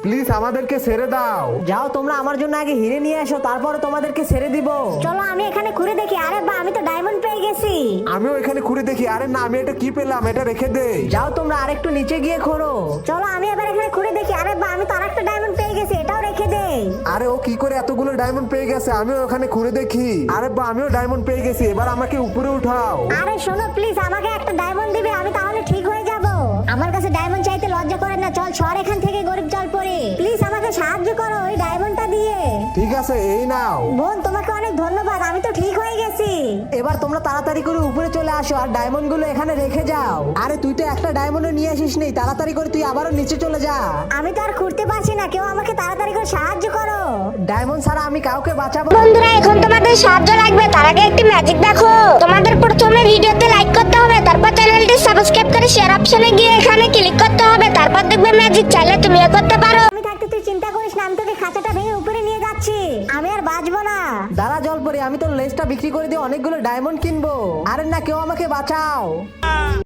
Please আমাদেরকে ছেড়ে দাও। যাও তোমরা আমার জন্য আগে হিরে নিয়ে এসো, তারপরে তোমাদেরকে ছেড়ে দিব। চলো আমি এখানে ঘুরে দেখি। আরে বা, আমি তো ডায়মন্ড পেয়ে গেছি। আমিও এখানে ঘুরে দেখি। আরে না, আমি এটা কি পেলাম, এটা রেখে দে। যাও তোমরা আরেকটু নিচে গিয়ে খোঁড়ো। চলো আমি এবার এখানে ঘুরে দেখি। আরে বা, আমি তো আরেকটা ডায়মন্ড পেয়ে গেছি, এটাও রেখে দে। আরে ও কি করে এতগুলো ডায়মন্ড পেয়ে গেছে, আমিও ওখানে ঘুরে দেখি। আরে বা, আমিও ডায়মন্ড পেয়ে গেছি, এবার আমাকে উপরে উঠাও। আরে শোনো প্লিজ, আমাকে একটা ডায়মন্ড দিবে, আমি তাহলে ঠিক হয়ে যাব। আমার কাছে ডায়মন্ড চাইতে লজ্জা করে না। চল সর এখান থেকে, গরিব জল পড়ে। প্লিজ আমাকে সাহায্য করো ওই ডায়মন্ডটা দিয়ে। ঠিক আছে, এই নাও। বোন তোমাকে অনেক ধন্যবাদ, আমি তো ঠিক হয়ে গেছি। এবার তোমরা তাড়াতাড়ি করে উপরে চলে আসো আর ডায়মন্ড গুলো এখানে রেখে যাও। আরে তুই তো একটা ডায়মন্ড নিয়ে আসিস নেই, তাড়াতাড়ি করে তুই আবারও নিচে চলে যা। আমি তো আর ঘুরতে পারছি না, কেউ আমাকে তাড়াতাড়ি করে সাহায্য করো। ডায়মন্ড ছাড়া আমি কাউকে বাঁচাবো না। বন্ধুরা, এখন তোমাদের সাহায্য লাগবে, তার আগে একটি ম্যাজিক দেখো। তোমাদের প্রথমে ভিডিওতে লাইক করতে হবে, তারপর চ্যানেলটি সাবস্ক্রাইব করে শেয়ার অপশনে গিয়ে এখানে ক্লিক করতে হবে, তারপর দেখবে ম্যাজিক, চাইলে তুমিও করতে পারো। আমি থাকতে তুই চিন্তা করিস না, আমি তোকে খাঁচাটা ভেঙে উপরে নিয়ে যাচ্ছি। আমি আর বাঁচবো না। দাঁড়া জল পরে, আমি তোর লেজটা বিক্রি করে দিয়ে অনেকগুলো ডায়মন্ড কিনবো। আরে না, কেউ আমাকে বাঁচাও।